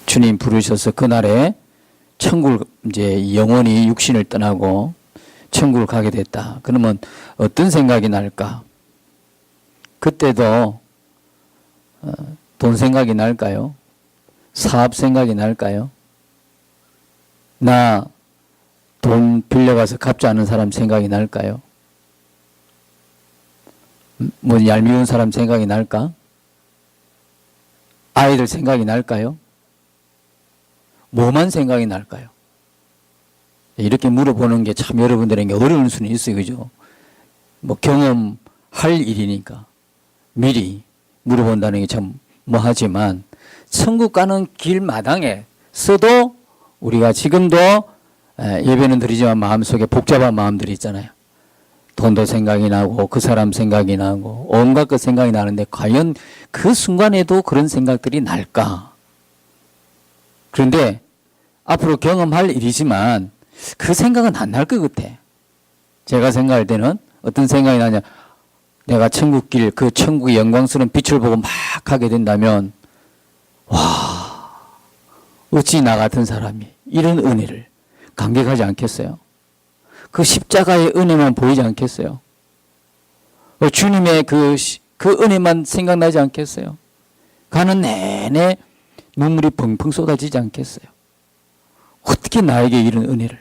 주님 부르셔서 그날에 천국을 이제 영원히 육신을 떠나고 천국을 가게 됐다. 그러면 어떤 생각이 날까? 그때도 돈 생각이 날까요? 사업 생각이 날까요? 나 돈 빌려가서 갚지 않은 사람 생각이 날까요? 뭐 얄미운 사람 생각이 날까? 아이들 생각이 날까요? 뭐만 생각이 날까요? 이렇게 물어보는 게 참 여러분들에게 어려울 수는 있어요. 그죠? 뭐 경험할 일이니까 미리 물어본다는 게 참 뭐하지만 천국 가는 길마당에서도 우리가 지금도 예배는 드리지만 마음속에 복잡한 마음들이 있잖아요. 돈도 생각이 나고 그 사람 생각이 나고 온갖 것 생각이 나는데 과연 그 순간에도 그런 생각들이 날까? 그런데 앞으로 경험할 일이지만 그 생각은 안 날 것 같아. 제가 생각할 때는 어떤 생각이 나냐. 내가 천국길 그 천국의 영광스러운 빛을 보고 막 가게 된다면 와 어찌 나 같은 사람이 이런 은혜를 감격하지 않겠어요? 그 십자가의 은혜만 보이지 않겠어요? 주님의 그 은혜만 생각나지 않겠어요? 가는 내내 눈물이 펑펑 쏟아지지 않겠어요? 어떻게 나에게 이런 은혜를?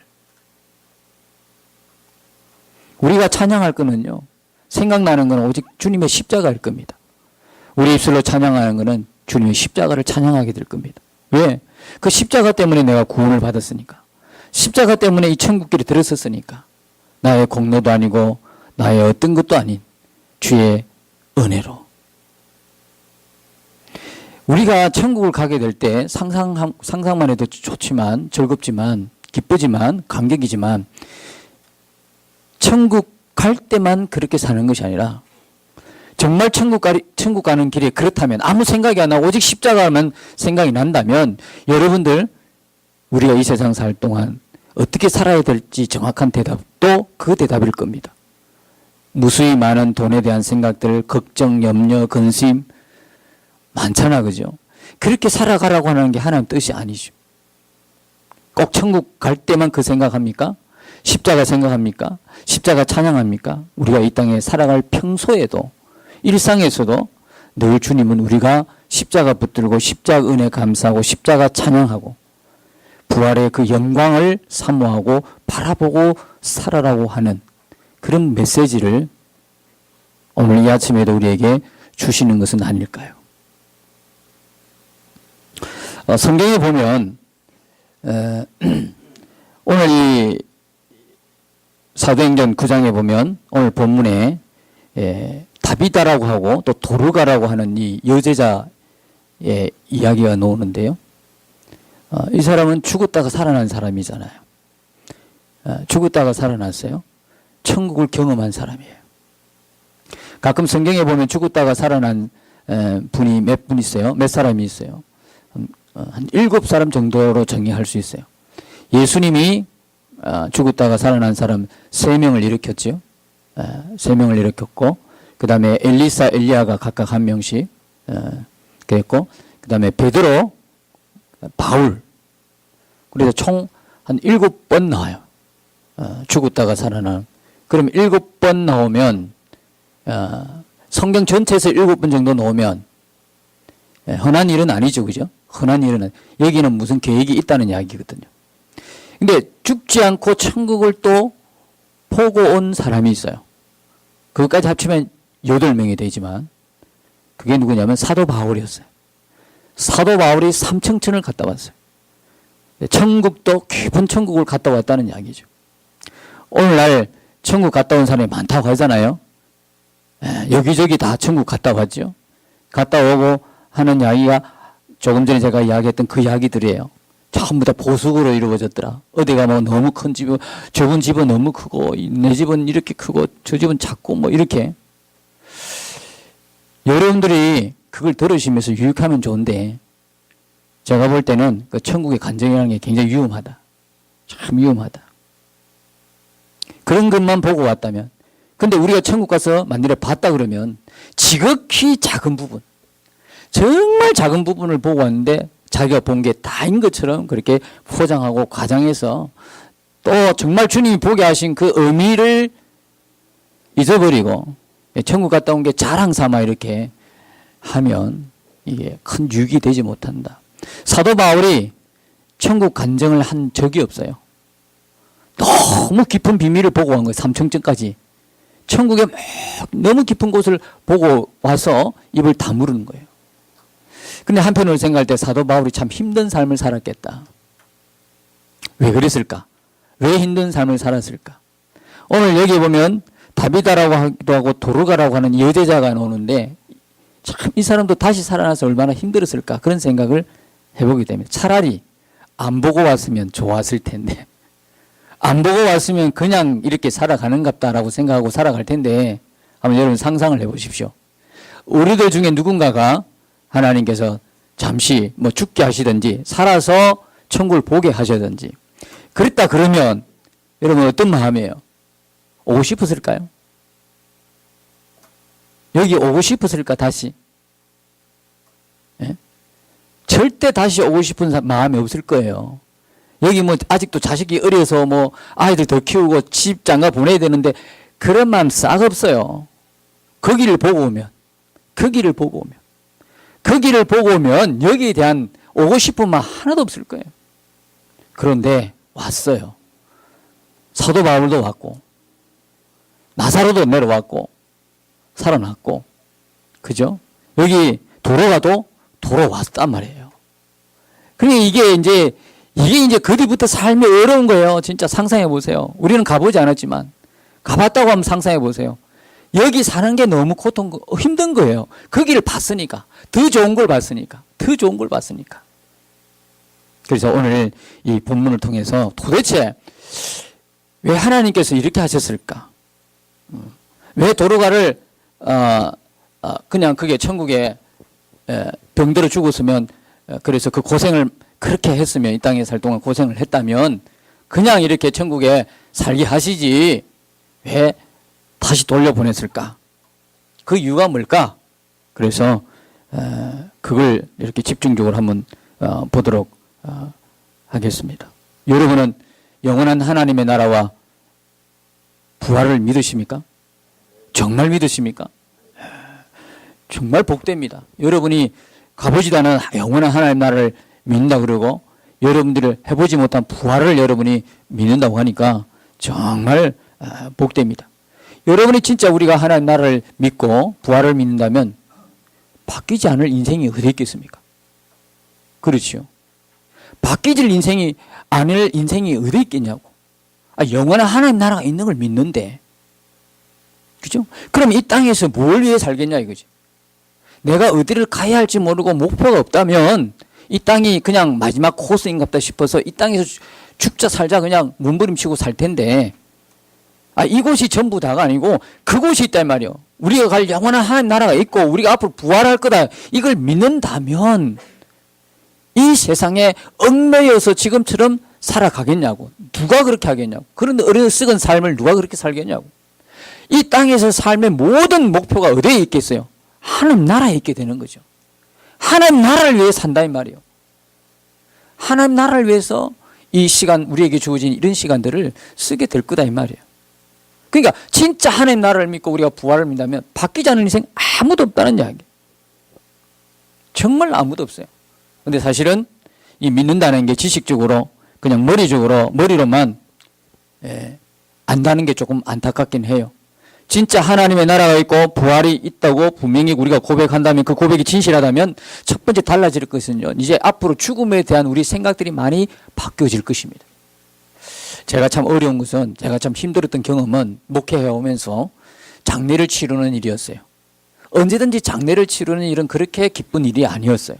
우리가 찬양할 거는요, 생각나는 건 오직 주님의 십자가일 겁니다. 우리 입술로 찬양하는 것은 주님의 십자가를 찬양하게 될 겁니다. 왜? 그 십자가 때문에 내가 구원을 받았으니까. 십자가 때문에 이 천국길에 들었었으니까. 나의 공로도 아니고 나의 어떤 것도 아닌 주의 은혜로. 우리가 천국을 가게 될 때 상상만 해도 좋지만 즐겁지만 기쁘지만 감격이지만 천국 갈 때만 그렇게 사는 것이 아니라 정말 천국 가는 길에 그렇다면 아무 생각이 안 나고 오직 십자가만 생각이 난다면 여러분들 우리가 이 세상 살 동안 어떻게 살아야 될지 정확한 대답도 그 대답일 겁니다. 무수히 많은 돈에 대한 생각들, 걱정, 염려, 근심 많잖아, 그죠? 그렇게 살아가라고 하는 게 하나님 뜻이 아니죠. 꼭 천국 갈 때만 그 생각합니까? 십자가 생각합니까? 십자가 찬양합니까? 우리가 이 땅에 살아갈 평소에도 일상에서도 늘 주님은 우리가 십자가 붙들고 십자가 은혜 감사하고 십자가 찬양하고 부활의 그 영광을 사모하고 바라보고 살아라고 하는 그런 메시지를 오늘 이 아침에도 우리에게 주시는 것은 아닐까요? 성경에 보면 오늘 이 사도행전 9장에 보면 오늘 본문에 다비다라고 하고 또 도르가라고 하는 이 여제자의 이야기가 나오는데요. 이 사람은 죽었다가 살아난 사람이잖아요. 죽었다가 살아났어요. 천국을 경험한 사람이에요. 가끔 성경에 보면 죽었다가 살아난 분이 몇 분 있어요. 몇 사람이 있어요. 한 7사람 정도로 정의할 수 있어요. 예수님이 죽었다가 살아난 사람 3명을 일으켰죠. 3명을 일으켰고 그 다음에 엘리사, 엘리야가 각각 1명씩 그랬고 그 다음에 베드로, 바울 그래서 총 한 7번 나와요. 죽었다가 살아난. 그럼 7번 나오면 성경 전체에서 7번 정도 나오면 흔한 일은 아니죠. 그죠? 흔한 일은 여기는 무슨 계획이 있다는 이야기거든요. 근데 죽지 않고 천국을 또 보고 온 사람이 있어요. 그것까지 합치면 8명이 되지만 그게 누구냐면 사도 바울이었어요. 사도 바울이 삼청천을 갔다 왔어요. 천국도 깊은 천국을 갔다 왔다는 이야기죠. 오늘날 천국 갔다 온 사람이 많다고 하잖아요. 여기저기 다 천국 갔다 왔죠. 갔다 오고 하는 이야기가 조금 전에 제가 이야기했던 그 이야기들이에요. 전부 다 보석으로 이루어졌더라. 어디 가면 너무 큰 집, 저번 집은 너무 크고 내 집은 이렇게 크고 저 집은 작고 뭐 이렇게. 여러분들이 그걸 들으시면서 유익하면 좋은데 제가 볼 때는 그 천국의 간증이라는 게 굉장히 위험하다. 참 위험하다. 그런 것만 보고 왔다면. 근데 우리가 천국 가서 만일에 봤다 그러면 지극히 작은 부분, 정말 작은 부분을 보고 왔는데 자기가 본 게 다인 것처럼 그렇게 포장하고 과장해서 또 정말 주님이 보게 하신 그 의미를 잊어버리고 천국 갔다 온 게 자랑 삼아 이렇게 하면 이게 큰 유익이 되지 못한다. 사도 바울이 천국 간증을 한 적이 없어요. 너무 깊은 비밀을 보고 온 거예요. 삼층증까지. 천국에 너무 깊은 곳을 보고 와서 입을 다무르는 거예요. 근데 한편으로 생각할 때 사도 바울이 참 힘든 삶을 살았겠다. 왜 그랬을까? 왜 힘든 삶을 살았을까? 오늘 여기 보면 다비다라고 하기도 하고 도르가라고 하는 여제자가 나오는데 참 이 사람도 다시 살아나서 얼마나 힘들었을까 그런 생각을 해보게 됩니다. 차라리 안 보고 왔으면 좋았을 텐데 안 보고 왔으면 그냥 이렇게 살아가는갑다라고 생각하고 살아갈 텐데 한번 여러분 상상을 해보십시오. 우리들 중에 누군가가 하나님께서 잠시 뭐 죽게 하시든지 살아서 천국을 보게 하시든지 그랬다 그러면 여러분 어떤 마음이에요? 오고 싶었을까요? 여기 오고 싶었을까 다시? 예? 절대 다시 오고 싶은 마음이 없을 거예요. 여기 뭐 아직도 자식이 어려서 뭐 아이들 더 키우고 집 장가 보내야 되는데 그런 마음 싹 없어요. 거기를 보고 오면 거기를 보고 오면 여기에 대한 오고 싶은 마음 하나도 없을 거예요. 그런데 왔어요. 사도 바울도 왔고 나사로도 내려왔고 살아났고 그죠? 여기 도로가도 돌아왔단 말이에요. 그러니까 이게 이제 그 뒤부터 삶이 어려운 거예요. 진짜 상상해 보세요. 우리는 가보지 않았지만 가봤다고 하면 상상해 보세요. 여기 사는 게 너무 힘든 거예요. 거기를 봤으니까. 더 좋은 걸 봤으니까. 그래서 오늘 이 본문을 통해서 도대체 왜 하나님께서 이렇게 하셨을까? 왜 도르가를 그냥 그게 천국에 병들어 죽었으면 그래서 그 고생을 그렇게 했으면 이 땅에 살 동안 고생을 했다면 그냥 이렇게 천국에 살게 하시지 왜 다시 돌려보냈을까? 그 이유가 뭘까? 그래서 그걸 이렇게 집중적으로 한번 보도록 하겠습니다. 여러분은 영원한 하나님의 나라와 부활을 믿으십니까? 정말 믿으십니까? 정말 복됩니다. 여러분이 가보지도 않은 영원한 하나님 나라를 믿는다 그러고 여러분들을 해보지 못한 부활을 여러분이 믿는다고 하니까 정말 복됩니다. 여러분이 진짜 우리가 하나님 나라를 믿고 부활을 믿는다면 바뀌지 않을 인생이 어디 있겠습니까? 그렇죠. 바뀌질 않을 인생이 어디 있겠냐고. 영원한 하나님 나라가 있는 걸 믿는데 그죠? 그럼 이 땅에서 뭘 위해 살겠냐 이거지. 내가 어디를 가야 할지 모르고 목표가 없다면 이 땅이 그냥 마지막 코스인갑다 싶어서 이 땅에서 죽자 살자 그냥 몸부림치고 살 텐데 이곳이 전부 다가 아니고 그곳이 있단 말이요. 우리가 갈 영원한 하나님 나라가 있고 우리가 앞으로 부활할 거다 이걸 믿는다면 이 세상에 얽매여서 지금처럼 살아가겠냐고. 누가 그렇게 하겠냐고. 그런데 어리석은 삶을 누가 그렇게 살겠냐고. 이 땅에서 삶의 모든 목표가 어디에 있겠어요? 하나님 나라에 있게 되는 거죠. 하나님 나라를 위해 산다 이 말이에요. 하나님 나라를 위해서 이 시간 우리에게 주어진 이런 시간들을 쓰게 될 거다 이 말이에요. 그러니까 진짜 하나님 나라를 믿고 우리가 부활을 믿다면 바뀌지 않는 인생 아무도 없다는 이야기. 정말 아무도 없어요. 근데 사실은 이 믿는다는 게 지식적으로 그냥 머리로만 안다는 게 조금 안타깝긴 해요. 진짜 하나님의 나라가 있고 부활이 있다고 분명히 우리가 고백한다면 그 고백이 진실하다면 첫 번째 달라질 것은요. 이제 앞으로 죽음에 대한 우리 생각들이 많이 바뀌어질 것입니다. 제가 참 어려운 것은 제가 참 힘들었던 경험은 목회해 오면서 장례를 치르는 일이었어요. 언제든지 장례를 치르는 일은 그렇게 기쁜 일이 아니었어요.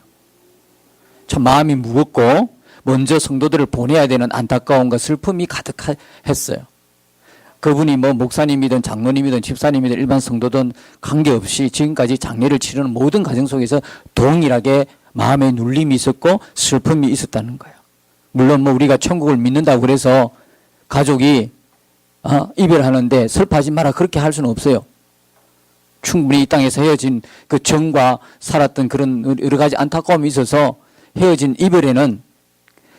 참 마음이 무겁고 먼저 성도들을 보내야 되는 안타까움과 슬픔이 가득했어요. 그분이 뭐 목사님이든 장로님이든 집사님이든 일반 성도든 관계없이 지금까지 장례를 치르는 모든 가정 속에서 동일하게 마음에 눌림이 있었고 슬픔이 있었다는 거예요. 물론 뭐 우리가 천국을 믿는다고 그래서 가족이 이별하는데 슬퍼하지 마라 그렇게 할 수는 없어요. 충분히 이 땅에서 헤어진 그 정과 살았던 그런 여러 가지 안타까움이 있어서 헤어진 이별에는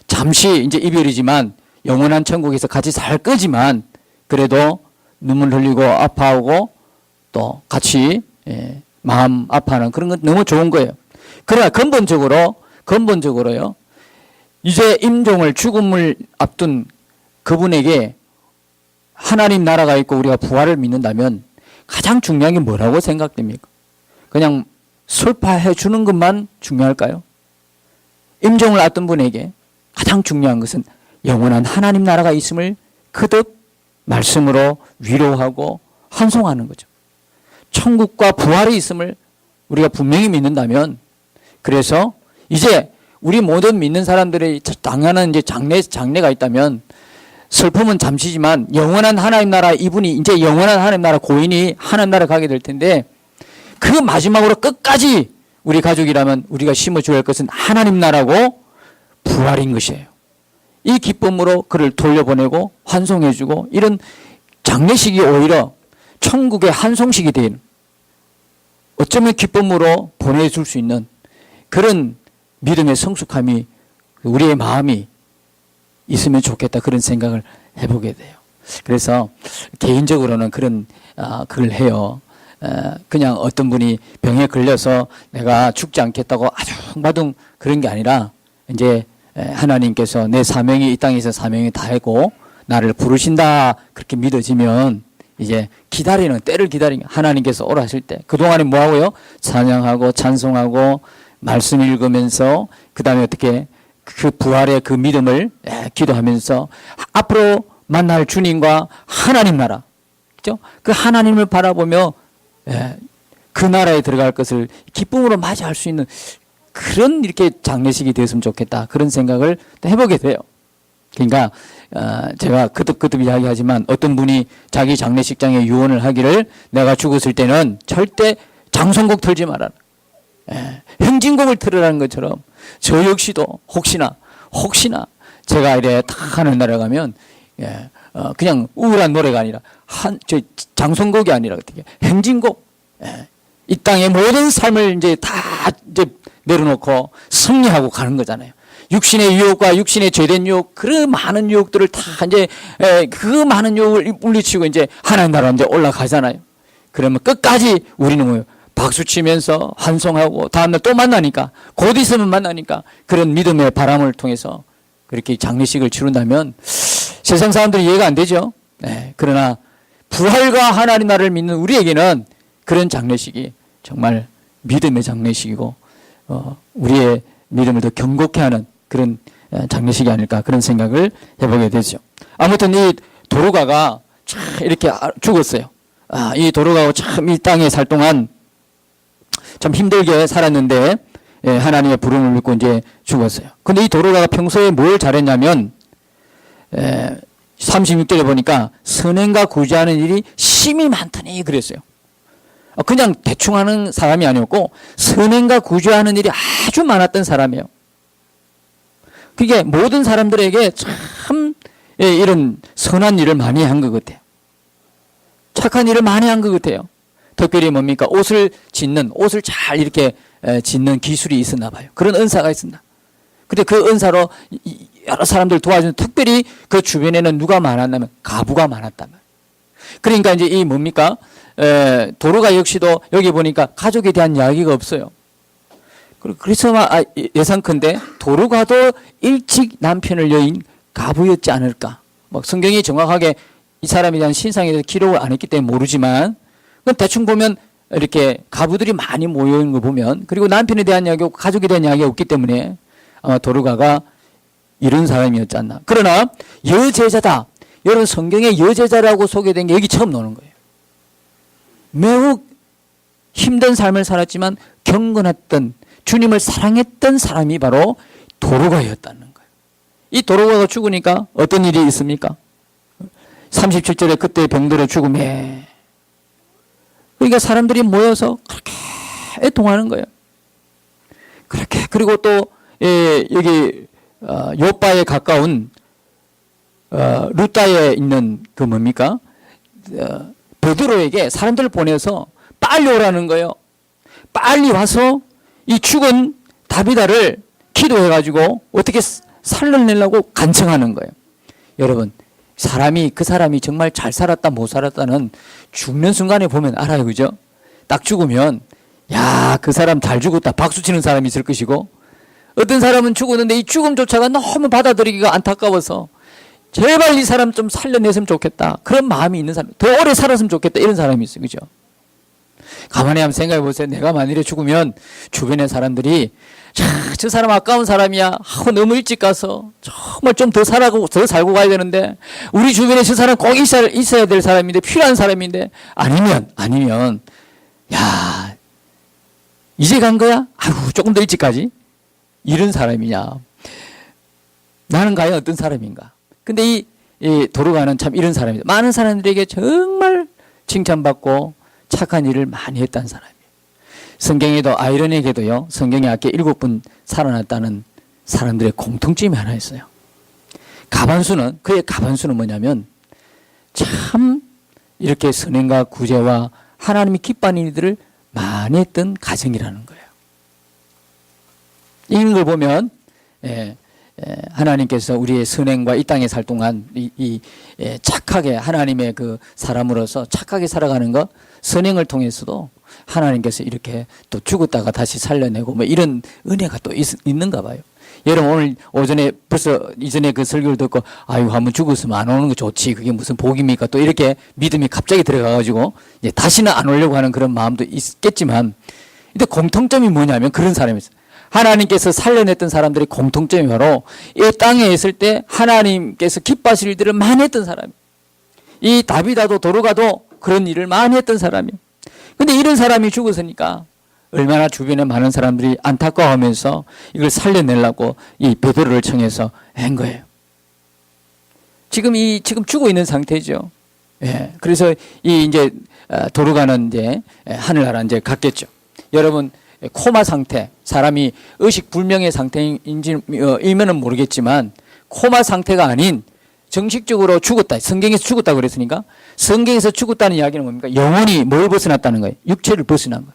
잠시 이제 이별이지만 영원한 천국에서 같이 살 거지만 그래도 눈물 흘리고 아파하고 또 같이 마음 아파하는 그런 건 너무 좋은 거예요. 그러나 근본적으로요. 이제 임종을 죽음을 앞둔 그분에게 하나님 나라가 있고 우리가 부활을 믿는다면 가장 중요한 게 뭐라고 생각됩니까? 그냥 설파해 주는 것만 중요할까요? 임종을 앞둔 분에게 가장 중요한 것은 영원한 하나님 나라가 있음을 거듭 말씀으로 위로하고 환송하는 거죠. 천국과 부활이 있음을 우리가 분명히 믿는다면 그래서 이제 우리 모든 믿는 사람들의 당연한 이제 장래가 있다면 슬픔은 잠시지만 영원한 하나님 나라 이분이 이제 영원한 하나님 나라 고인이 하나님 나라 가게 될 텐데 그 마지막으로 끝까지 우리 가족이라면 우리가 심어줘야 할 것은 하나님 나라고 부활인 것이에요. 이 기쁨으로 그를 돌려보내고 환송해주고 이런 장례식이 오히려 천국의 환송식이 되는 어쩌면 기쁨으로 보내줄 수 있는 그런 믿음의 성숙함이 우리의 마음이 있으면 좋겠다 그런 생각을 해보게 돼요. 그래서 개인적으로는 그걸 해요. 그냥 어떤 분이 병에 걸려서 내가 죽지 않겠다고 아둥바둥 그런 게 아니라 이제 하나님께서 내 사명이 이 땅에서 사명이 다하고 나를 부르신다 그렇게 믿어지면 이제 때를 기다리는 하나님께서 오라 하실 때 그동안에 뭐 하고요? 찬양하고 찬송하고 말씀 읽으면서 그 다음에 어떻게 그 부활의 그 믿음을 기도하면서 앞으로 만날 주님과 하나님 나라 그죠? 그 하나님을 바라보며 그 나라에 들어갈 것을 기쁨으로 맞이할 수 있는 그런 이렇게 장례식이 되었으면 좋겠다 그런 생각을 해보게 돼요. 그러니까 제가 거듭 이야기하지만 어떤 분이 자기 장례식장에 유언을 하기를 내가 죽었을 때는 절대 장송곡 틀지 말아라. 행진곡을 틀으라는 것처럼 저 역시도 혹시나 제가 이래 탁 하는 나라에 가면 그냥 우울한 노래가 아니라 장송곡이 아니라 어떻게 행진곡 이 땅의 모든 삶을 이제 다 이제 내려놓고 승리하고 가는 거잖아요. 육신의 유혹과 육신의 죄된 유혹, 그 많은 유혹들을 다 이제 그 많은 유혹을 물리치고 이제 하나님 나라로 이제 올라가잖아요. 그러면 끝까지 우리는 뭐예요? 박수 치면서 환송하고 다음날 또 만나니까 곧 있으면 만나니까 그런 믿음의 바람을 통해서 그렇게 장례식을 치른다면 세상 사람들이 이해가 안 되죠. 그러나 부활과 하나님 나라를 믿는 우리에게는 그런 장례식이 정말 믿음의 장례식이고 우리의 믿음을 더 견고케 하는 그런 장례식이 아닐까 그런 생각을 해보게 되죠. 아무튼 이 도로가가 참 이렇게 죽었어요. 이 도로가가 참 이 땅에 살 동안 참 힘들게 살았는데 하나님의 부름을 믿고 이제 죽었어요. 근데 이 도로가가 평소에 뭘 잘했냐면 36절에 보니까 선행과 구제하는 일이 심히 많더니 그랬어요. 그냥 대충 하는 사람이 아니었고 선행과 구제하는 일이 아주 많았던 사람이에요. 그게 모든 사람들에게 참 이런 선한 일을 많이 한 것 같아요. 착한 일을 많이 한 것 같아요. 특별히 뭡니까? 옷을 잘 이렇게 짓는 기술이 있었나 봐요. 그런 은사가 있었나. 근데 그 은사로 여러 사람들 도와주는 특별히 그 주변에는 누가 많았냐면 가부가 많았단 말이에요. 그러니까 이제 이 뭡니까? 도로가 역시도 여기 보니까 가족에 대한 이야기가 없어요. 그래서 예상컨대 도로가도 일찍 남편을 여인 가부였지 않을까. 성경이 정확하게 이 사람에 대한 신상에 대해서 기록을 안 했기 때문에 모르지만 대충 보면 이렇게 가부들이 많이 모여있는 거 보면 그리고 남편에 대한 이야기가 가족에 대한 이야기가 없기 때문에 아마 도로가가 이런 사람이었지 않나. 그러나 여제자다. 여러분 성경에 여제자라고 소개된 게 여기 처음 나오는 거예요. 매우 힘든 삶을 살았지만 경건했던 주님을 사랑했던 사람이 바로 도로가였다는 거예요. 이 도로가가 죽으니까 어떤 일이 있습니까? 37절에 그때 병들어 죽음에 그러니까 사람들이 모여서 그렇게 애통하는 거예요. 그렇게 그리고 또 여기 요바에 가까운 루다에 있는 그 뭡니까? 베드로에게 사람들을 보내서 빨리 오라는 거예요. 빨리 와서 이 죽은 다비다를 기도해가지고 어떻게 살려내려고 간청하는 거예요. 여러분, 그 사람이 정말 잘 살았다 못 살았다는 죽는 순간에 보면 알아요. 그죠? 딱 죽으면 야, 그 사람 잘 죽었다 박수 치는 사람이 있을 것이고, 어떤 사람은 죽었는데 이 죽음조차가 너무 받아들이기가 안타까워서 제발 이 사람 좀 살려냈으면 좋겠다, 그런 마음이 있는 사람, 더 오래 살았으면 좋겠다, 이런 사람이 있어요. 그죠? 가만히 한번 생각해 보세요. 내가 만일에 죽으면 주변의 사람들이 저 사람 아까운 사람이야 하고 너무 일찍 가서 정말 좀 더 살고 가야 되는데, 우리 주변에 저 사람 꼭 있어야 될 사람인데, 필요한 사람인데, 아니면 야, 이제 간 거야? 아이고, 조금 더 일찍 가지? 이런 사람이냐? 나는 과연 어떤 사람인가? 근데 이 도르가는 참 이런 사람이다. 많은 사람들에게 정말 칭찬받고 착한 일을 많이 했다는 사람이에요. 성경에도 아이러니하게도요, 성경에 아까 7분 살아났다는 사람들의 공통점이 하나 있어요. 그의 가반수는 뭐냐면 참 이렇게 선행과 구제와 하나님이 기뻐하는 일들을 많이 했던 가정이라는 거예요. 이런 걸 보면 하나님께서 우리의 선행과 이 땅에 살 동안 착하게 하나님의 그 사람으로서 착하게 살아가는 것, 선행을 통해서도 하나님께서 이렇게 또 죽었다가 다시 살려내고 뭐 이런 은혜가 또 있는가 봐요. 여러분, 오늘 오전에 벌써 이전에 그 설교를 듣고 아유, 한번 죽었으면 안 오는 거 좋지, 그게 무슨 복입니까? 또 이렇게 믿음이 갑자기 들어가가지고 이제 다시는 안 오려고 하는 그런 마음도 있겠지만, 근데 공통점이 뭐냐면 그런 사람이 있어요. 하나님께서 살려냈던 사람들의 공통점이 바로 이 땅에 있을 때 하나님께서 기뻐하실 일들을 많이 했던 사람이에요. 이 다비다도 도르가도 그런 일을 많이 했던 사람이에요. 근데 이런 사람이 죽었으니까 얼마나 주변에 많은 사람들이 안타까워하면서 이걸 살려내려고 이 베드로를 청해서 한 거예요. 지금 죽어 있는 상태죠. 예. 그래서 이제 도르가는 이제 하늘나라 이제 갔겠죠. 여러분, 코마 상태, 사람이 의식 불명의 상태인지면은 모르겠지만 코마 상태가 아닌 정식적으로 죽었다, 성경에서 죽었다 그랬으니까, 성경에서 죽었다는 이야기는 뭡니까? 영혼이 뭘 벗어났다는 거예요? 육체를 벗어난 거예요.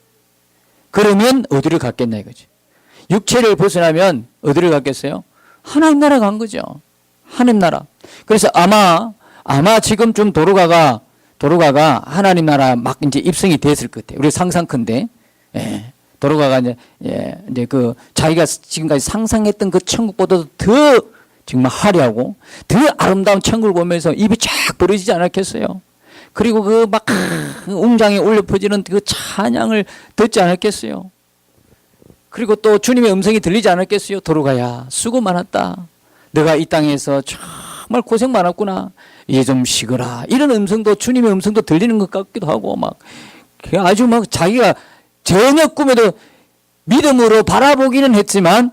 그러면 어디를 갔겠냐 이거지. 육체를 벗어나면 어디를 갔겠어요? 하나님 나라 간 거죠. 하나님 나라. 그래서 아마 지금쯤 도르가가 하나님 나라 막 이제 입성이 됐을 것 같아요. 우리 상상컨대. 예. 도르가가 이제 그 자기가 지금까지 상상했던 그 천국보다도 더 정말 화려하고 더 아름다운 천국을 보면서 입이 쫙 벌어지지 않았겠어요? 그리고 그 막 웅장에 울려 퍼지는 그 찬양을 듣지 않았겠어요? 그리고 또 주님의 음성이 들리지 않았겠어요? 도르가야, 수고 많았다. 너가 이 땅에서 정말 고생 많았구나. 이제 좀 쉬거라. 이런 음성도, 주님의 음성도 들리는 것 같기도 하고, 막 아주 막 자기가 전혀 꿈에도 믿음으로 바라보기는 했지만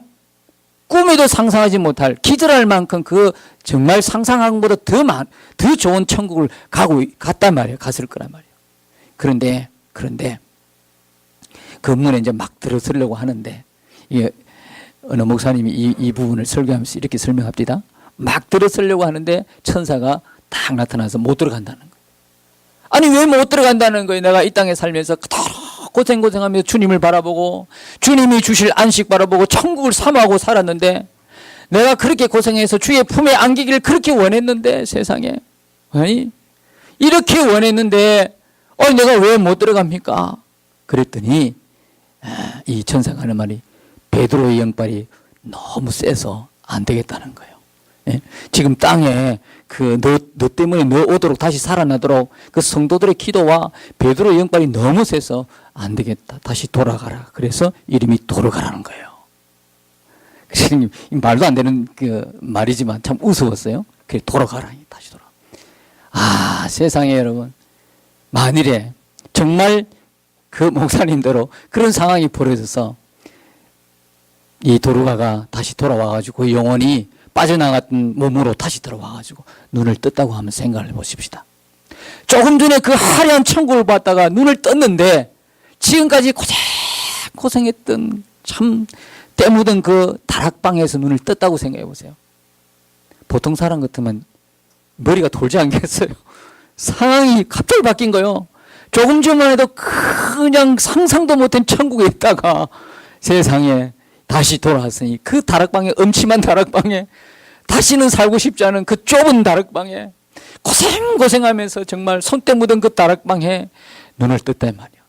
꿈에도 상상하지 못할, 기절할 만큼 그 정말 상상한 것보다 더 좋은 천국을 갔단 말이에요. 갔을 거란 말이에요. 그런데 건물에 이제 막 들어서려고 하는데, 이게 어느 목사님이 이 부분을 설교하면서 이렇게 설명합니다. 막 들어서려고 하는데 천사가 딱 나타나서 못 들어간다는 거예요. 아니, 왜 못 들어간다는 거예요? 내가 이 땅에 살면서 그토록 고생하면서 주님을 바라보고 주님이 주실 안식 바라보고 천국을 사모하고 살았는데, 내가 그렇게 고생해서 주의 품에 안기기를 그렇게 원했는데, 세상에 아니 이렇게 원했는데 내가 왜 못 들어갑니까? 그랬더니 이 천사가 하는 말이, 베드로의 영빨이 너무 세서 안 되겠다는 거예요. 예? 지금 땅에 너 때문에 너 오도록 다시 살아나도록 그 성도들의 기도와 베드로의 영빨이 너무 세서 안 되겠다. 다시 돌아가라. 그래서 이름이 도르가라는 거예요. 말도 안 되는 그 말이지만 참 우스웠어요. 그래, 돌아가라. 다시 돌아. 세상에 여러분, 만일에 정말 그 목사님대로 그런 상황이 벌어져서 이 도르가가 다시 돌아와가지고 그 영혼이 빠져나갔던 몸으로 다시 들어와가지고 눈을 떴다고 하면 생각을 해보십시다. 조금 전에 그 화려한 천국을 봤다가 눈을 떴는데 지금까지 고생했던 참 때 묻은 그 다락방에서 눈을 떴다고 생각해 보세요. 보통 사람 같으면 머리가 돌지 않겠어요? 상황이 갑자기 바뀐 거예요. 조금 전만 해도 그냥 상상도 못한 천국에 있다가 세상에 다시 돌아왔으니 그 다락방에, 음침한 다락방에, 다시는 살고 싶지 않은 그 좁은 다락방에 고생하면서 정말 손때 묻은 그 다락방에 눈을 떴단 말이야.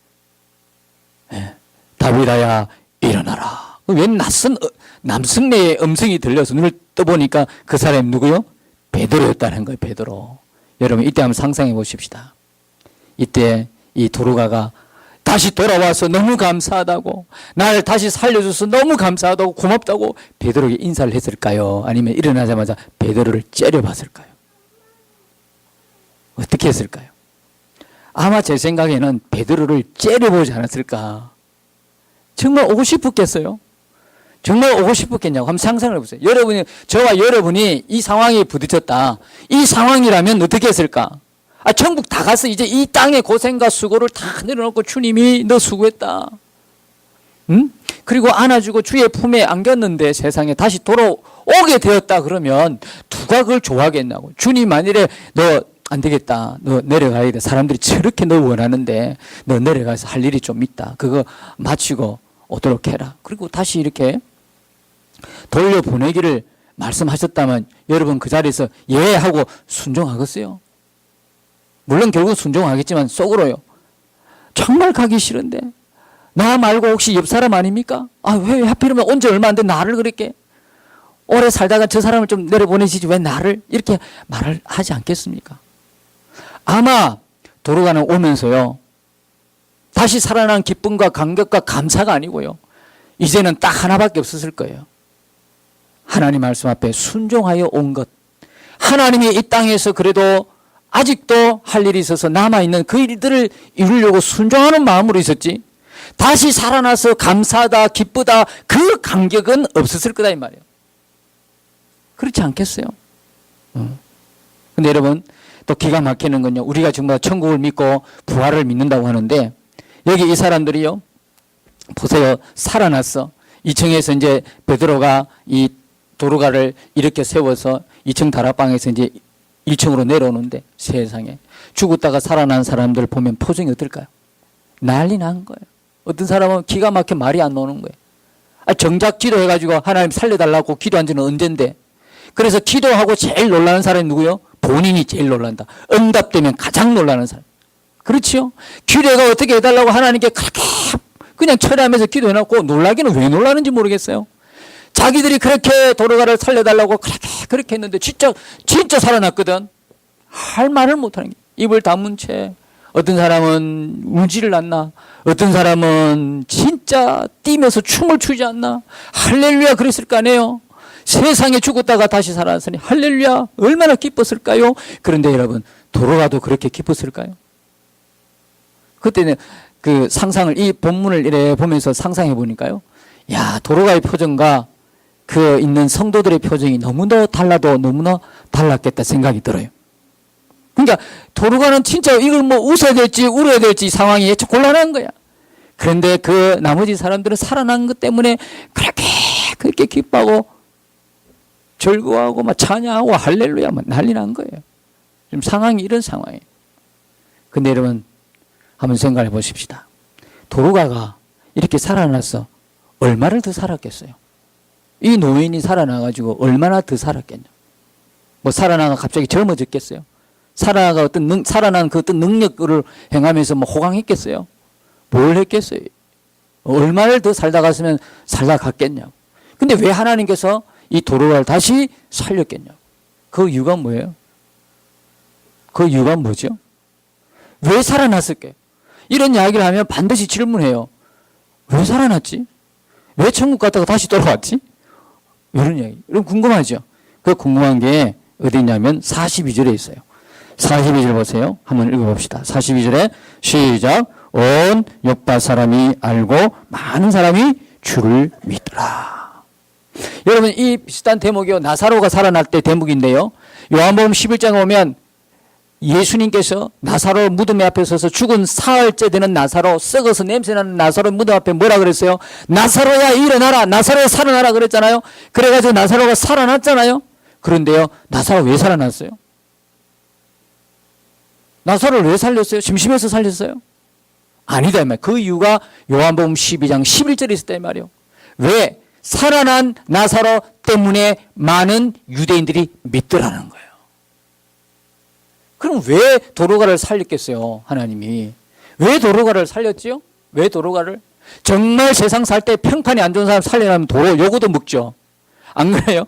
예. 다윗아야 일어나라. 웬 낯선 남승래의 음성이 들려서 눈을 떠보니까 그 사람이 누구요? 베드로였다는 거예요. 베드로. 여러분 이때 한번 상상해 보십시다. 이때 이 도르가가 다시 돌아와서 너무 감사하다고, 날 다시 살려줘서 너무 감사하다고, 고맙다고 베드로에게 인사를 했을까요? 아니면 일어나자마자 베드로를 째려봤을까요? 어떻게 했을까요? 아마 제 생각에는 베드로를 째려보지 않았을까. 정말 오고 싶었겠어요? 정말 오고 싶었겠냐고 한번 상상을 해보세요. 저와 여러분이 이 상황에 부딪혔다. 이 상황이라면 어떻게 했을까? 천국 다 가서 이제 이 땅의 고생과 수고를 다 내려놓고 주님이 너 수고했다. 응? 그리고 안아주고 주의 품에 안겼는데 세상에 다시 돌아오게 되었다 그러면 누가 그걸 좋아하겠냐고. 주님 만일에 너 안 되겠다. 너 내려가야 돼. 사람들이 저렇게 너 원하는데 너 내려가서 할 일이 좀 있다. 그거 마치고 오도록 해라. 그리고 다시 이렇게 돌려보내기를 말씀하셨다면 여러분 그 자리에서 예 하고 순종하겠어요? 물론 결국 순종하겠지만 속으로요. 정말 가기 싫은데 나 말고 혹시 옆 사람 아닙니까? 왜 하필이면 온 지 얼마 안 된 나를 그렇게 오래 살다가 저 사람을 좀 내려보내시지 왜 나를 이렇게 말을 하지 않겠습니까? 아마 도르가는 오면서요. 다시 살아난 기쁨과 감격과 감사가 아니고요. 이제는 딱 하나밖에 없었을 거예요. 하나님 말씀 앞에 순종하여 온 것. 하나님이 이 땅에서 그래도 아직도 할 일이 있어서 남아있는 그 일들을 이루려고 순종하는 마음으로 있었지. 다시 살아나서 감사하다, 기쁘다, 그 감격은 없었을 거다 이 말이에요. 그렇지 않겠어요? 근데 여러분 또 기가 막히는 건요. 우리가 정말 천국을 믿고 부활을 믿는다고 하는데 여기 이 사람들이요. 보세요. 살아났어. 2층에서 이제 베드로가 이 도르가를 이렇게 세워서 2층 다락방에서 이제 1층으로 내려오는데 세상에 죽었다가 살아난 사람들 보면 표정이 어떨까요? 난리 난 거예요. 어떤 사람은 기가 막혀 말이 안 나오는 거예요. 정작 기도해가지고 하나님 살려달라고 기도한 지는 언젠데. 그래서 기도하고 제일 놀라는 사람이 누구요? 본인이 제일 놀란다. 응답되면 가장 놀라는 사람. 그렇지요? 기도가 어떻게 해달라고 하나님께 그렇게 그냥 철회하면서 기도해놓고 놀라기는 왜 놀라는지 모르겠어요. 자기들이 그렇게 도르가를 살려달라고 그렇게 했는데 진짜 살아났거든. 할 말을 못하는 게 입을 다문 채 어떤 사람은 우지를 않나 어떤 사람은 진짜 뛰면서 춤을 추지 않나 할렐루야 그랬을 거 아니에요. 세상에 죽었다가 다시 살아났으니 할렐루야 얼마나 기뻤을까요? 그런데 여러분 도르가도 그렇게 기뻤을까요? 그때는 그 상상을 이 본문을 이래 보면서 상상해 보니까요. 야 도르가의 표정과 그 있는 성도들의 표정이 너무나 달라도 너무나 달랐겠다 생각이 들어요. 그러니까 도르가는 진짜 이걸 뭐 웃어야 될지 울어야 될지 상황이 곤란한 거야. 그런데 그 나머지 사람들은 살아난 것 때문에 그렇게 기뻐하고 즐거워하고 막 찬양하고 할렐루야 막 난리 난 거예요. 지금 상황이 이런 상황이에요. 근데 여러분 한번 생각해 보십시다. 도르가가 이렇게 살아나서 얼마를 더 살았겠어요? 이 노인이 살아나가지고 얼마나 더 살았겠냐? 뭐 살아나가 갑자기 젊어졌겠어요? 살아난 그 어떤 능력을 행하면서 뭐 호강했겠어요? 뭘 했겠어요? 얼마를 더 살다 갔으면 살다 갔겠냐고. 근데 왜 하나님께서 이 도르가를 다시 살렸겠냐고. 그 이유가 뭐예요? 그 이유가 뭐죠? 왜 살아났을까요? 이런 이야기를 하면 반드시 질문해요. 왜 살아났지? 왜 천국 갔다가 다시 돌아왔지? 이런 이야기. 여러분 궁금하죠? 그 궁금한 게 어디 있냐면 42절에 있어요. 42절 보세요. 한번 읽어봅시다. 42절에 시작. 온 యొ빠 사람이 알고 많은 사람이 주를 믿더라. 여러분 이 비슷한 대목이요. 나사로가 살아날 때 대목인데요. 요한복음 11장에 오면 예수님께서 나사로 무덤 앞에 서서 죽은 사흘째 되는 나사로 썩어서 냄새나는 나사로 무덤 앞에 뭐라 그랬어요? 나사로야 일어나라. 나사로야 살아나라 그랬잖아요. 그래가지고 나사로가 살아났잖아요. 그런데요 나사로 왜 살아났어요? 나사로를 왜 살렸어요? 심심해서 살렸어요? 아니다 이 말이에요. 그 이유가 요한복음 12장 11절에 있었다 이 말이에요. 왜? 살아난 나사로 때문에 많은 유대인들이 믿더라는 거예요. 그럼 왜 도로가를 살렸겠어요? 하나님이. 왜 도로가를 살렸지요? 왜 도로가를? 정말 세상 살 때 평판이 안 좋은 사람 살려면 도로 요거도 먹죠. 안 그래요?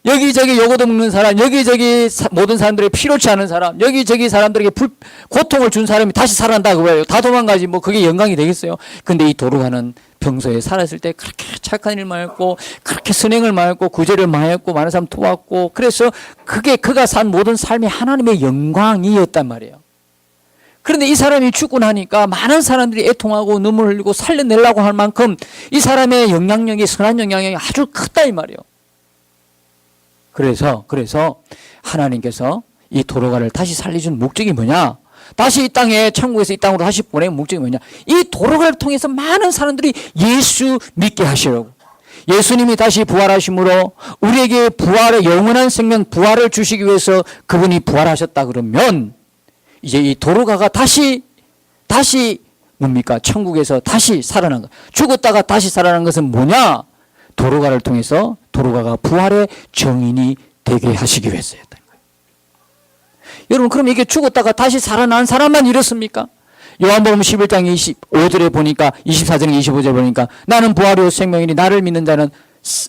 여기저기 요거도 먹는 사람, 여기저기 모든 사람들이 필요치 않은 사람, 여기저기 사람들에게 고통을 준 사람이 다시 살아난다 그거예요. 다 도망가지 뭐 그게 영광이 되겠어요? 근데 이 도로가는 평소에 살았을 때 그렇게 착한 일 많이 했고, 그렇게 선행을 많이 했고, 구제를 많이 했고, 많은 사람 도왔고, 그래서 그게 그가 산 모든 삶이 하나님의 영광이었단 말이에요. 그런데 이 사람이 죽고 나니까 많은 사람들이 애통하고 눈물 흘리고 살려내려고 할 만큼 이 사람의 영향력이, 선한 영향력이 아주 크다 이 말이에요. 그래서 하나님께서 이 도로가를 다시 살려준 목적이 뭐냐? 다시 이 땅에, 천국에서 이 땅으로 다시 보낸 목적이 뭐냐? 이 도로가를 통해서 많은 사람들이 예수 믿게 하시려고. 예수님이 다시 부활하심으로 우리에게 부활의 영원한 생명, 부활을 주시기 위해서 그분이 부활하셨다 그러면 이제 이 도로가가 다시 뭡니까? 천국에서 다시 살아난 것. 죽었다가 다시 살아난 것은 뭐냐? 도로가를 통해서 도로가가 부활의 정인이 되게 하시기 위해서였다는 거예요. 여러분, 그럼 이게 죽었다가 다시 살아난 사람만 이렇습니까? 요한복음 11장 25절에 보니까, 24절에 25절에 보니까 나는 부활이요 생명이니 나를 믿는 자는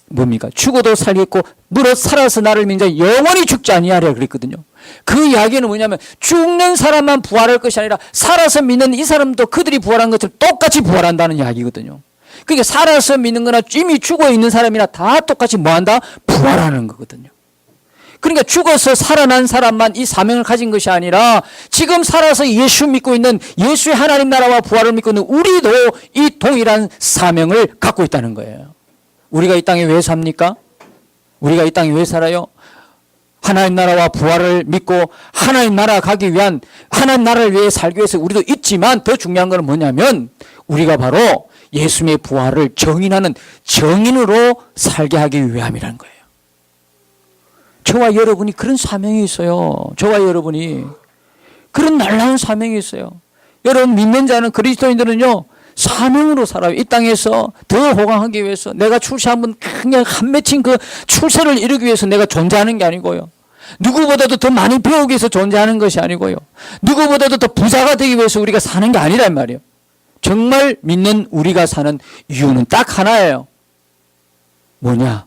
뭡니까? 죽어도 살겠고 무릇 살아서 나를 믿는 자 영원히 죽지 아니하리라 그랬거든요. 그 이야기는 뭐냐면 죽는 사람만 부활할 것이 아니라 살아서 믿는 이 사람도 그들이 부활한 것처럼 똑같이 부활한다는 이야기거든요. 그러니까 살아서 믿는 거나 이미 죽어 있는 사람이나 다 똑같이 뭐한다? 부활하는 거거든요. 그러니까 죽어서 살아난 사람만 이 사명을 가진 것이 아니라 지금 살아서 예수 믿고 있는, 예수의 하나님 나라와 부활을 믿고 있는 우리도 이 동일한 사명을 갖고 있다는 거예요. 우리가 이 땅에 왜 삽니까? 우리가 이 땅에 왜 살아요? 하나님 나라와 부활을 믿고 하나님 나라 가기 위한, 하나님 나라를 위해 살기 위해서 우리도 있지만 더 중요한 건 뭐냐면 우리가 바로 예수님의 부활을 정인하는 정인으로 살게 하기 위함이라는 거예요. 저와 여러분이 그런 사명이 있어요. 저와 여러분이 그런 놀라운 사명이 있어요. 여러분 믿는 자는, 그리스도인들은요 사명으로 살아요. 이 땅에서 더 호강하기 위해서, 내가 출세한 분 그냥 한 맺힌 그 출세를 이루기 위해서 내가 존재하는 게 아니고요. 누구보다도 더 많이 배우기 위해서 존재하는 것이 아니고요. 누구보다도 더 부자가 되기 위해서 우리가 사는 게 아니란 말이에요. 정말 믿는 우리가 사는 이유는 딱 하나예요. 뭐냐?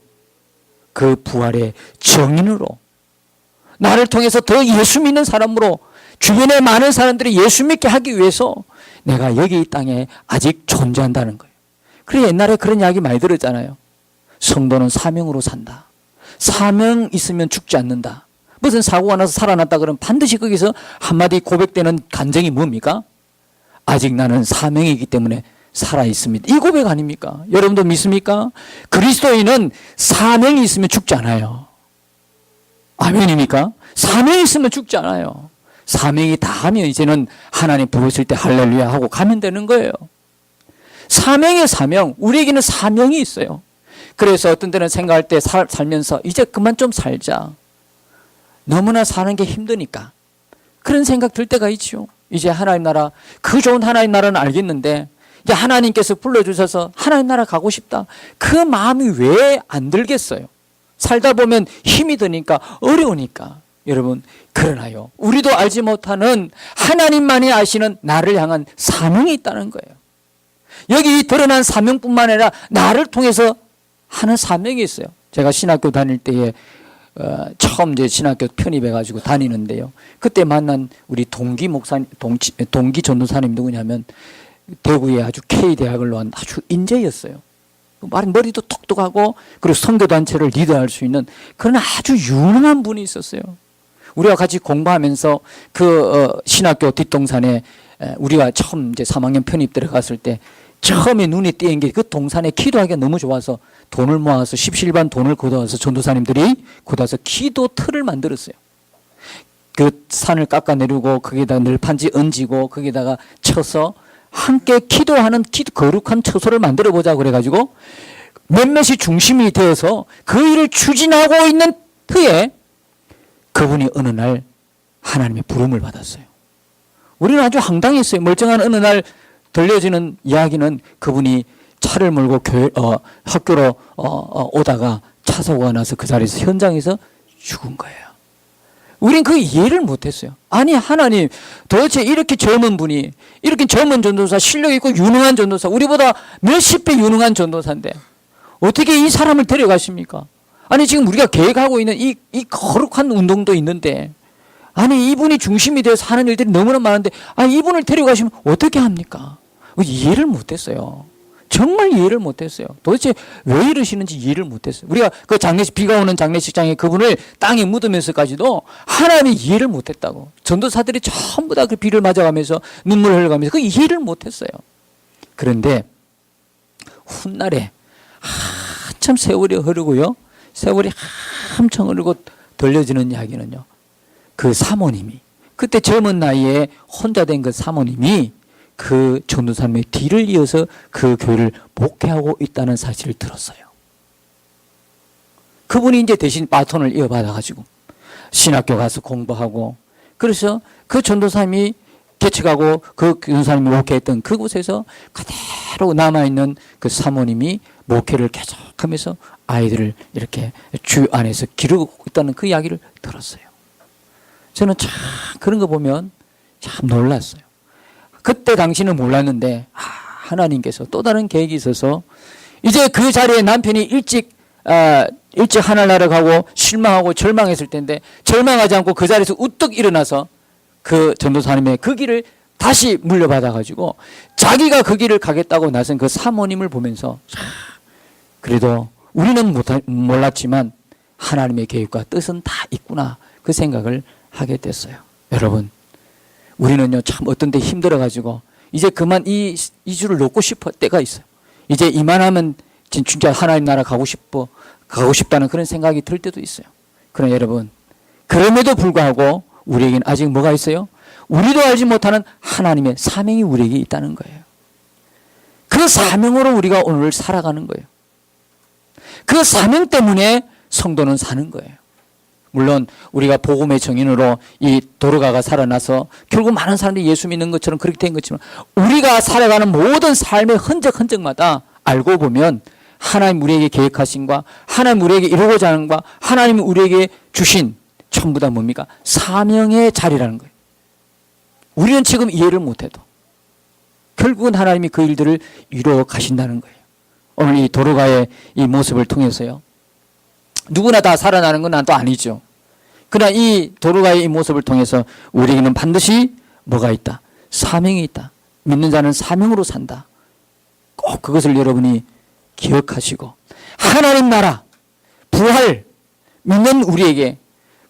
그 부활의 정인으로, 나를 통해서 더 예수 믿는 사람으로 주변의 많은 사람들이 예수 믿게 하기 위해서 내가 여기 이 땅에 아직 존재한다는 거예요. 그래, 옛날에 그런 이야기 많이 들었잖아요. 성도는 사명으로 산다. 사명 있으면 죽지 않는다. 무슨 사고가 나서 살아났다 그러면 반드시 거기서 한마디 고백되는 간증이 뭡니까? 아직 나는 사명이기 때문에 살아있습니다. 이 고백 아닙니까? 여러분도 믿습니까? 그리스도인은 사명이 있으면 죽지 않아요. 아멘입니까? 사명이 있으면 죽지 않아요. 사명이 다 하면 이제는 하나님 부르실 때 할렐루야 하고 가면 되는 거예요. 사명의 사명, 우리에게는 사명이 있어요. 그래서 어떤 때는 생각할 때 살면서 이제 그만 좀 살자. 너무나 사는 게 힘드니까. 그런 생각 들 때가 있죠. 이제 하나님 나라, 그 좋은 하나님 나라는 알겠는데 이제 하나님께서 불러주셔서 하나님 나라 가고 싶다. 그 마음이 왜 안 들겠어요? 살다 보면 힘이 드니까, 어려우니까. 여러분, 그러나요, 우리도 알지 못하는 하나님만이 아시는 나를 향한 사명이 있다는 거예요. 여기 드러난 사명뿐만 아니라 나를 통해서 하는 사명이 있어요. 제가 신학교 다닐 때에 처음 이제 신학교 편입해가지고 다니는데요. 그때 만난 우리 동기 목사님, 동기 전도사님 누구냐면 대구의 아주 K대학을 나온 아주 인재였어요. 머리도 똑똑하고 그리고 선교단체를 리드할 수 있는 그런 아주 유능한 분이 있었어요. 우리가 같이 공부하면서 그 신학교 뒷동산에 우리가 처음 이제 3학년 편입 들어갔을 때 처음에 눈에 띄는 게 그 동산에 기도하기가 너무 좋아서 돈을 모아서 십실반 돈을 걷어와서 전도사님들이 걷어와서 기도 틀을 만들었어요. 그 산을 깎아내리고 거기에다가 늘판지 얹고 거기에다가 쳐서 함께 기도하는 거룩한 처소를 만들어보자 그래가지고 몇몇이 중심이 되어서 그 일을 추진하고 있는 터에 그분이 어느 날 하나님의 부름을 받았어요. 우리는 아주 황당했어요. 멀쩡한 어느 날 들려지는 이야기는 그분이 차를 몰고 학교로 오다가 차 사고가 나서 그 자리에서 현장에서 죽은 거예요. 우린 그 이해를 못했어요. 아니 하나님, 도대체 이렇게 젊은 분이, 이렇게 젊은 전도사, 실력 있고 유능한 전도사, 우리보다 몇십 배 유능한 전도사인데 어떻게 이 사람을 데려가십니까? 아니 지금 우리가 계획하고 있는 이 거룩한 운동도 있는데, 아니 이분이 중심이 되어서 하는 일들이 너무나 많은데, 아니 이분을 데려가시면 어떻게 합니까? 이해를 못했어요. 정말 이해를 못했어요. 도대체 왜 이러시는지 이해를 못했어요. 우리가 그 장례식, 비가 오는 장례식장에 그분을 땅에 묻으면서까지도 하나님이 이해를 못했다고. 전도사들이 전부 다 그 비를 맞아가면서 눈물을 흘려가면서 그 이해를 못했어요. 그런데 훗날에 한참 세월이 흐르고요, 세월이 한참 흐르고 들려지는 이야기는요, 그 사모님이, 그때 젊은 나이에 혼자 된 그 사모님이 그 전도사님의 뒤를 이어서 그 교회를 목회하고 있다는 사실을 들었어요. 그분이 이제 대신 바톤을 이어받아가지고 신학교 가서 공부하고, 그래서 그 전도사님이 개척하고 그 전도사님이 목회했던 그곳에서 그대로 남아있는 그 사모님이 목회를 계속하면서 아이들을 이렇게 주 안에서 기르고 있다는 그 이야기를 들었어요. 저는 참 그런 거 보면 참 놀랐어요. 그때 당시는 몰랐는데 하나님께서 또 다른 계획이 있어서 이제 그 자리에 남편이 일찍 하늘나라 가고 실망하고 절망했을 텐데, 절망하지 않고 그 자리에서 우뚝 일어나서 그 전도사님의 그 길을 다시 물려받아 가지고 자기가 그 길을 가겠다고 나선 그 사모님을 보면서, 그래도 우리는 몰랐지만 하나님의 계획과 뜻은 다 있구나, 그 생각을 하게 됐어요. 여러분, 우리는요 참 어떤 데 힘들어가지고 이제 그만 이 줄을 놓고 싶을 때가 있어요. 이제 이만하면 진짜 하나님 나라 가고 싶다는 그런 생각이 들 때도 있어요. 그러나 여러분, 그럼에도 불구하고 우리에게는 아직 뭐가 있어요? 우리도 알지 못하는 하나님의 사명이 우리에게 있다는 거예요. 그 사명으로 우리가 오늘 살아가는 거예요. 그 사명 때문에 성도는 사는 거예요. 물론 우리가 복음의 정인으로 이 도르가가 살아나서 결국 많은 사람들이 예수 믿는 것처럼 그렇게 된 것처럼, 우리가 살아가는 모든 삶의 흔적마다 알고 보면 하나님 우리에게 계획하신과 하나님 우리에게 이루고자 하는 과 하나님 우리에게 주신 전부 다 뭡니까? 사명의 자리라는 거예요. 우리는 지금 이해를 못해도 결국은 하나님이 그 일들을 이루어 가신다는 거예요. 오늘 이 도르가의 이 모습을 통해서요, 누구나 다 살아나는 건 또 아니죠. 그러나 이 도르가의 이 모습을 통해서 우리에게는 반드시 뭐가 있다? 사명이 있다. 믿는 자는 사명으로 산다. 꼭 그것을 여러분이 기억하시고, 하나님 나라, 부활, 믿는 우리에게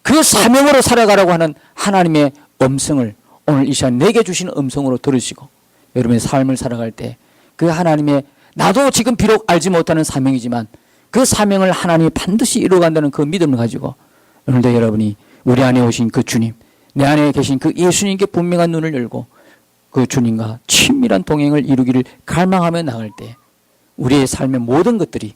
그 사명으로 살아가라고 하는 하나님의 음성을 오늘 이 시간 내게 주신 음성으로 들으시고, 여러분의 삶을 살아갈 때 그 하나님의, 나도 지금 비록 알지 못하는 사명이지만 그 사명을 하나님이 반드시 이루어간다는 그 믿음을 가지고 오늘도 여러분이 우리 안에 오신 그 주님, 내 안에 계신 그 예수님께 분명한 눈을 열고 그 주님과 친밀한 동행을 이루기를 갈망하며 나갈 때 우리의 삶의 모든 것들이,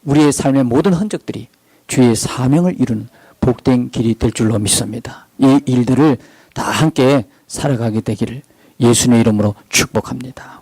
우리의 삶의 모든 흔적들이 주의 사명을 이루는 복된 길이 될 줄로 믿습니다. 이 일들을 다 함께 살아가게 되기를 예수님의 이름으로 축복합니다.